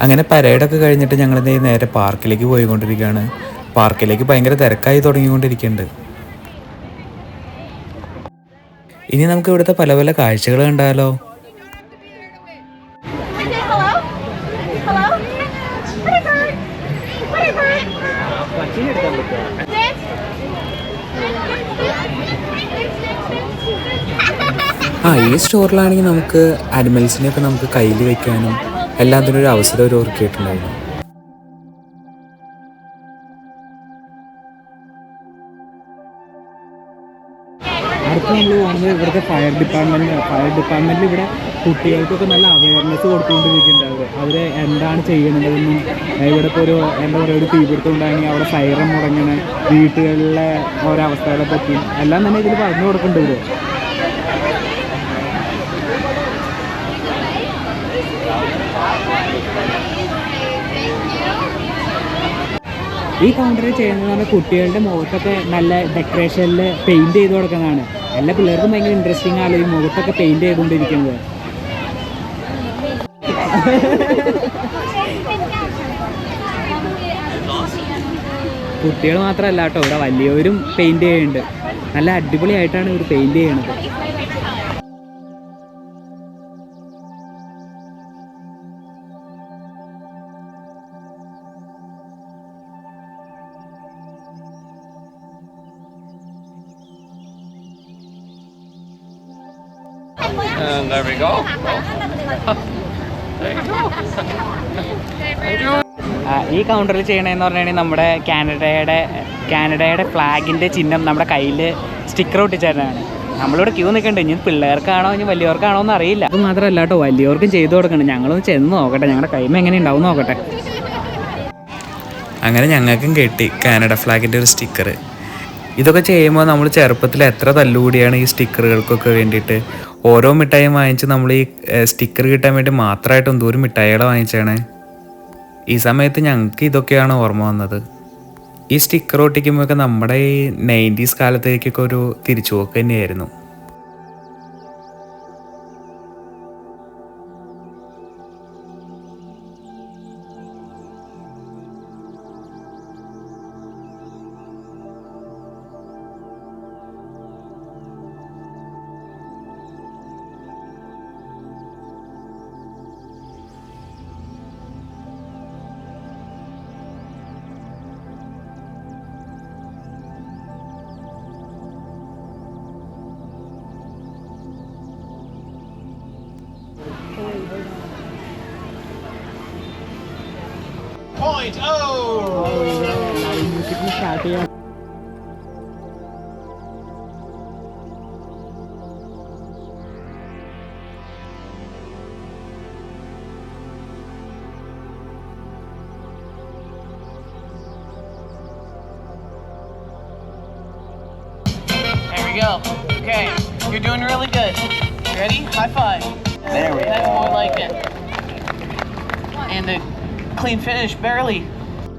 അങ്ങനെ പരേഡൊക്കെ കഴിഞ്ഞിട്ട് ഞങ്ങൾ നേരെ പാർക്കിലേക്ക് പോയിക്കൊണ്ടിരിക്കുകയാണ്. പാർക്കിലേക്ക് ഭയങ്കര തിരക്കായി തുടങ്ങിക്കൊണ്ടിരിക്കുന്നുണ്ട്. ഇനി നമുക്ക് ഇവിടുത്തെ പല പല കാഴ്ചകൾ കണ്ടാലോ? ഈ സ്റ്റോറിലാണെങ്കിൽ നമുക്ക് അനിമൽസിനെയൊക്കെ നമുക്ക് കയ്യിൽ വെക്കാനും എല്ലാത്തിനും ഒരു അവസരം ഒരു ഒരുക്കിയിട്ടുണ്ടായിരുന്നു. അടുത്ത് നമ്മൾ പോകുന്നത് ഇവിടുത്തെ ഫയർ ഡിപ്പാർട്ട്മെൻറ്റിൽ ഇവിടെ കുട്ടികൾക്കൊക്കെ നല്ല അവയർനെസ് കൊടുത്തുകൊണ്ടിരിക്കുന്നുണ്ട്. അവർ എന്താണ് ചെയ്യേണ്ടതെന്നും ഇവിടെ ഇപ്പോൾ എന്താ പറയുക ഒരു തീപിടുത്തം ഉണ്ടായെങ്കിൽ അവിടെ സൈറൻ മുടങ്ങണ വീട്ടുകളിലെ ഓരോ അവസ്ഥകളെ പറ്റിയും എല്ലാം തന്നെ ഇതിൽ പറഞ്ഞു കൊടുക്കേണ്ടത്. ഈ കൗണ്ടറിൽ ചെയ്യുന്നത് പറഞ്ഞാൽ കുട്ടികളുടെ മുഖത്തൊക്കെ നല്ല ഡെക്കറേഷനിൽ പെയിൻറ് ചെയ്ത് കൊടുക്കുന്നതാണ്. എല്ലാ പിള്ളേർക്കും ഭയങ്കര ഇൻട്രസ്റ്റിംഗ് ആണ് ഈ മുഖത്തൊക്കെ പെയിൻറ് ചെയ്തുകൊണ്ടിരിക്കുന്നത്. കുട്ടികൾ മാത്രമല്ല കേട്ടോ, ഇവിടെ വലിയവരും പെയിൻറ് ചെയ്യുന്നുണ്ട്. നല്ല അടിപൊളിയായിട്ടാണ് ഇവർ പെയിൻറ് ചെയ്യണത്. And there we go. ഈ കൗണ്ടറിൽ ചെയ്യണമെന്ന് പറഞ്ഞാൽ നമ്മുടെ കാനഡയുടെ ഫ്ലാഗിൻ്റെ ചിഹ്നം നമ്മുടെ കയ്യിൽ സ്റ്റിക്കർ ഒട്ടിച്ചേരാണ്. നമ്മളിവിടെ ക്യൂ നിൽക്കണ്ടേ, ഇനി പിള്ളേർക്കാണോ ഇനി വലിയവർക്കാണോ എന്ന് അറിയില്ല. അത് മാത്രമല്ല കേട്ടോ, വലിയവർക്കും ചെയ്തു കൊടുക്കണം. ഞങ്ങളൊന്ന് ചെന്ന് നോക്കട്ടെ, ഞങ്ങളുടെ കൈമ എങ്ങനെ ഉണ്ടാവും നോക്കട്ടെ. അങ്ങനെ ഞങ്ങൾക്കും കിട്ടി കാനഡ ഫ്ലാഗിൻ്റെ ഒരു സ്റ്റിക്കർ. ഇതൊക്കെ ചെയ്യുമ്പോൾ നമ്മൾ ചെറുപ്പത്തിൽ എത്ര തല്ലുകൂടിയാണ് ഈ സ്റ്റിക്കറുകൾക്കൊക്കെ വേണ്ടിയിട്ട്. ഓരോ മിഠായിയും വാങ്ങിച്ച് നമ്മൾ ഈ സ്റ്റിക്കർ കിട്ടാൻ വേണ്ടി മാത്രമായിട്ട് എന്തോരം മിഠായികൾ വാങ്ങിച്ചാണ്. ഈ സമയത്ത് ഞങ്ങൾക്ക് ഇതൊക്കെയാണ് ഓർമ്മ വന്നത്. ഈ സ്റ്റിക്കർ ഒട്ടിക്കുമ്പോഴൊക്കെ നമ്മുടെ ഈ 90s കാലത്തേക്കൊക്കെ ഒരു തിരിച്ചുപോക്ക് തന്നെയായിരുന്നു. Go. Okay, you're doing really good. Ready? High five. There we go. That's more like it. And a clean finish, barely.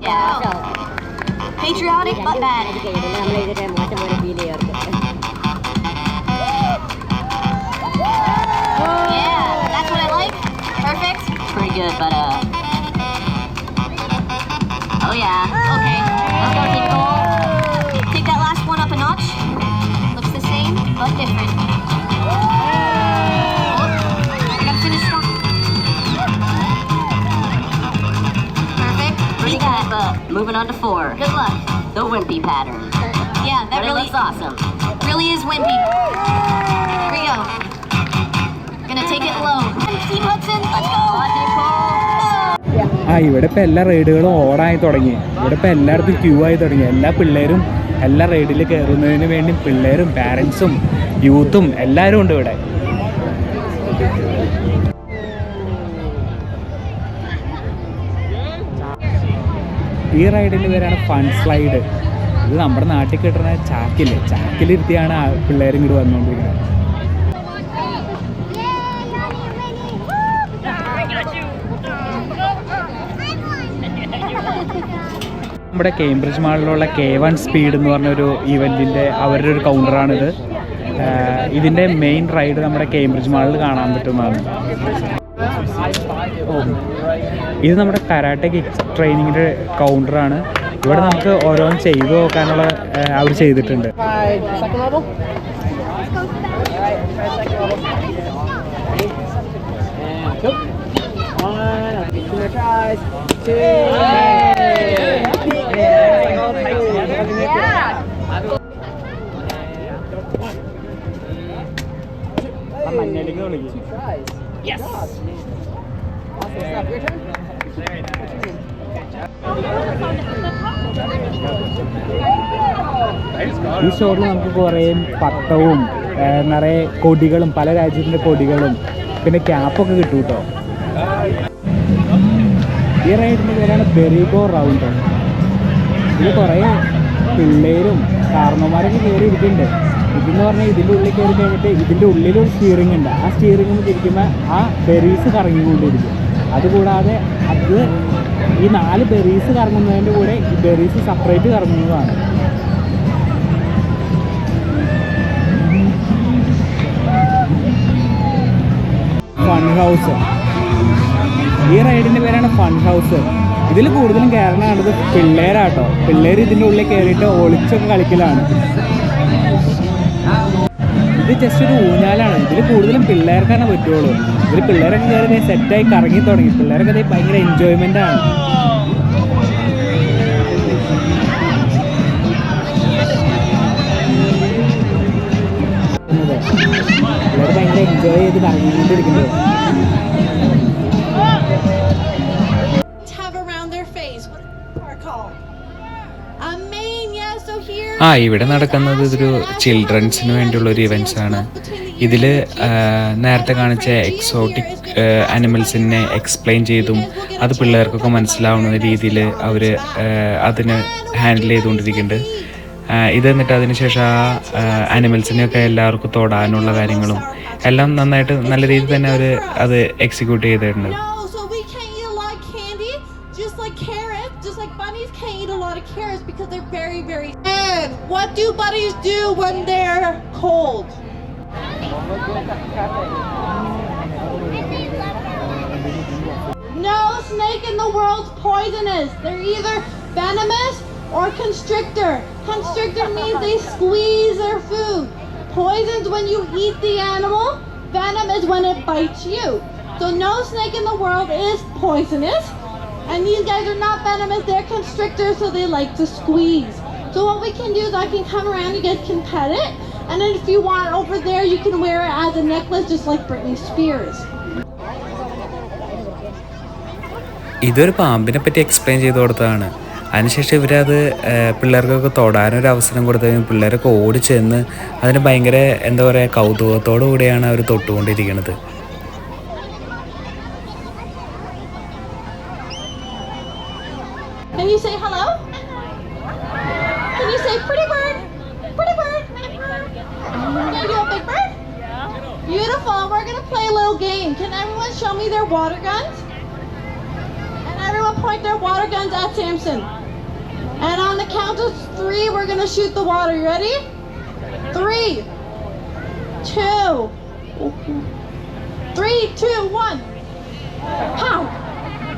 Yeah. Patriotic but bad. Yeah, that's what I like. Perfect. Pretty good, but oh yeah. Okay, let's go, keep going. Take that last one up a notch. But different. I gotta finish strong. Perfect. Pretty good, but moving on to 4. Good luck. The wimpy pattern. Yeah, that really looks awesome. Really is wimpy. Here we go. Gonna take it low. Team Hudson, let's go. ഇവിടെ ഇപ്പം എല്ലാ റൈഡുകളും ഓടായി തുടങ്ങി. ഇവിടെ ഇപ്പം എല്ലായിടത്തും Q ആയി തുടങ്ങി. എല്ലാ പിള്ളേരും എല്ലാ റൈഡിൽ കയറുന്നതിന് വേണ്ടി പിള്ളേരും പാരൻസും യൂത്തും എല്ലാവരും ഉണ്ട് ഇവിടെ. ഈ റൈഡിൻ്റെ പേരാണ് ഫൺ സ്ലൈഡ്. ഇത് നമ്മുടെ നാട്ടിൽ കിട്ടുന്ന ചാക്കിലിരുത്തിയാണ് പിള്ളേരും ഇങ്ങോട്ട് വന്നുകൊണ്ടിരിക്കുന്നത്. നമ്മുടെ കേംബ്രിഡ്ജ് മാളിലുള്ള K1 സ്പീഡ് എന്ന് പറഞ്ഞൊരു ഇവൻറ്റിൻ്റെ അവരുടെ ഒരു കൗണ്ടറാണിത്. ഇതിൻ്റെ മെയിൻ റൈഡ് നമ്മുടെ കേംബ്രിഡ്ജ് മാളിൽ കാണാൻ പറ്റുന്നതാണ്. ഇത് നമ്മുടെ കരാട്ടെ കിക്ക് ട്രെയിനിങ്ങിൻ്റെ കൗണ്ടറാണ്. ഇവിടെ നമുക്ക് ഓരോന്ന് ചെയ്തു നോക്കാനുള്ള അവർ ചെയ്തിട്ടുണ്ട്. മഞ്ഞളിക്ക് വിളിക്കും. ഈ ഷോറിൽ നമുക്ക് കുറേ പട്ടവും നിറയെ കൊടികളും പല രാജ്യത്തിൻ്റെ കൊടികളും പിന്നെ ക്യാപ്പൊക്കെ കിട്ടും കേട്ടോ. ഈ റൈഡിൻ്റെ പേരാണ് ബെറിഗോ റൗണ്ട്. ഇതിൽ കുറേ പിള്ളേരും കാരണവന്മാരൊക്കെ കയറി ഇരിക്കുന്നുണ്ട്. ഇതെന്ന് പറഞ്ഞാൽ ഇതിൻ്റെ ഉള്ളിൽ കയറി കഴിഞ്ഞിട്ട് ഇതിൻ്റെ ഉള്ളിലൊരു സ്റ്റിയറിംഗ് ഉണ്ട്. ആ സ്റ്റിയറിംഗ് തിരിക്കുമ്പോൾ ആ ബെറീസ് കറങ്ങിക്കൊണ്ടിരിക്കും. അതുകൂടാതെ അത് ഈ 4 ബെറീസ് കറങ്ങുന്നതിൻ്റെ കൂടെ ഈ ബെറീസ് സെപ്പറേറ്റ് കറങ്ങുന്നതാണ്. Fun house. ഈ റൈഡിൻ്റെ പേരാണ് ഫൺ ഹൗസ്. ഇതിൽ കൂടുതലും കയറാൻ കാണുന്നത് പിള്ളേരാട്ടോ. പിള്ളേർ ഇതിൻ്റെ ഉള്ളിൽ കയറിയിട്ട് ഒളിച്ചൊക്കെ കളിക്കലാണ്. ഇത് ജസ്റ്റ് ഒരു ഊഞ്ഞാലാണ്. ഇതിൽ കൂടുതലും പിള്ളേർക്കാണ് പറ്റുള്ളൂ. ഇതിൽ പിള്ളേരൊക്കെ കയറി സെറ്റായി കറങ്ങി തുടങ്ങി. പിള്ളേരൊക്കെ ഇത് ഭയങ്കര എൻജോയ്മെൻ്റ് ആണ്. പിള്ളേർ ഭയങ്കര എൻജോയ് ചെയ്ത് കറങ്ങിക്കൊണ്ടിരിക്കുന്നത്. ഇവിടെ നടക്കുന്നത് ഇതൊരു ചിൽഡ്രൻസിന് വേണ്ടിയുള്ള ഒരു ഇവൻറ്റ്സ് ആണ്. ഇതിൽ നേരത്തെ കാണിച്ച എക്സോട്ടിക് അനിമൽസിനെ എക്സ്പ്ലെയിൻ ചെയ്തും അത് പിള്ളേർക്കൊക്കെ മനസ്സിലാവുന്ന രീതിയിൽ അവർ അതിന് ഹാൻഡിൽ ചെയ്തുകൊണ്ടിരിക്കുന്നുണ്ട്. ഇത് എന്നിട്ട് അതിനുശേഷം ആ അനിമൽസിനെയൊക്കെ എല്ലാവർക്കും തൊടാനുള്ള കാര്യങ്ങളും എല്ലാം നന്നായിട്ട് നല്ല രീതിയിൽ തന്നെ അവർ അത് എക്സിക്യൂട്ട് ചെയ്തിട്ടുണ്ട്. Because they're very, very sad. What do bunnies do when they're cold? No snake in the world's poisonous. They're either venomous or constrictor. Constrictor means they squeeze their food. Poison's when you eat the animal. Venom is when it bites you. So no snake in the world is poisonous. And these guys are not venomous, they're constrictors, so they like to squeeze. So what we can do is I can come around, you guys can pet it, and then if you want over there, you can wear it as a necklace, just like Britney Spears. ഇതൊരു പാമ്പിനെ പറ്റി explain ചെയ്ത് കൊടുത്തതാണ്. അതിനുശേഷം ഇവരത് പിള്ളേർക്കൊക്കെ തൊടാനൊരു അവസരം കൊടുത്തതിന് പിള്ളേരൊക്കെ ഓടിച്ചെന്ന് അതിന് ഭയങ്കര എന്താ പറയുക കൗതുകത്തോടു കൂടിയാണ് അവർ തൊട്ടുകൊണ്ടിരിക്കുന്നത്. Can you say hello? Can you say pretty bird? Pretty bird? Can you do a big bird? Beautiful. We're going to play a little game. Can everyone show me their water guns? And everyone point their water guns at Samson. And on the count of 3, we're going to shoot the water. You ready? 3, 2, 3, 2, 1. Pow!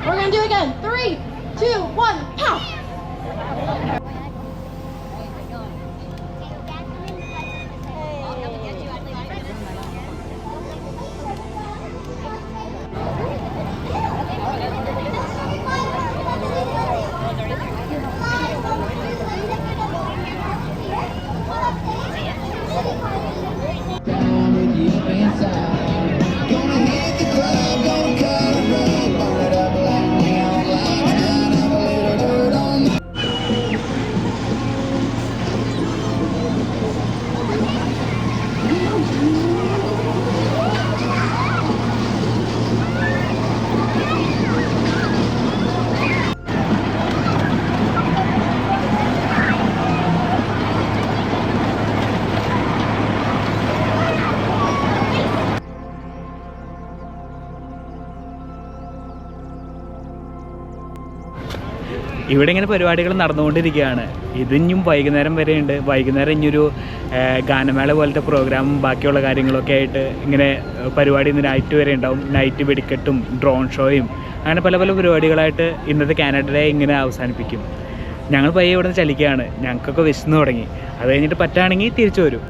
We're going to do it again. 3, 2, 1, pow! ഇവിടെ ഇങ്ങനെ പരിപാടികൾ നടന്നുകൊണ്ടിരിക്കുകയാണ്. ഇതിഞ്ഞും വൈകുന്നേരം വരെയുണ്ട്. വൈകുന്നേരം ഇനിയൊരു ഗാനമേള പോലത്തെ പ്രോഗ്രാമും ബാക്കിയുള്ള കാര്യങ്ങളൊക്കെ ആയിട്ട് ഇങ്ങനെ പരിപാടി ഇന്ന് നൈറ്റ് വരെ ഉണ്ടാവും. നൈറ്റ് വെടിക്കെട്ടും ഡ്രോൺ ഷോയും അങ്ങനെ പല പല പരിപാടികളായിട്ട് ഇന്നത്തെ കാനഡ ഡേ ഇങ്ങനെ അവസാനിപ്പിക്കും. ഞങ്ങൾ പയ്യെ ഇവിടെ നിന്ന് ചലിക്കുകയാണ്. ഞങ്ങൾക്കൊക്കെ വിശന്ന് തുടങ്ങി. അത് കഴിഞ്ഞിട്ട് പറ്റുകയാണെങ്കിൽ തിരിച്ചു വരും.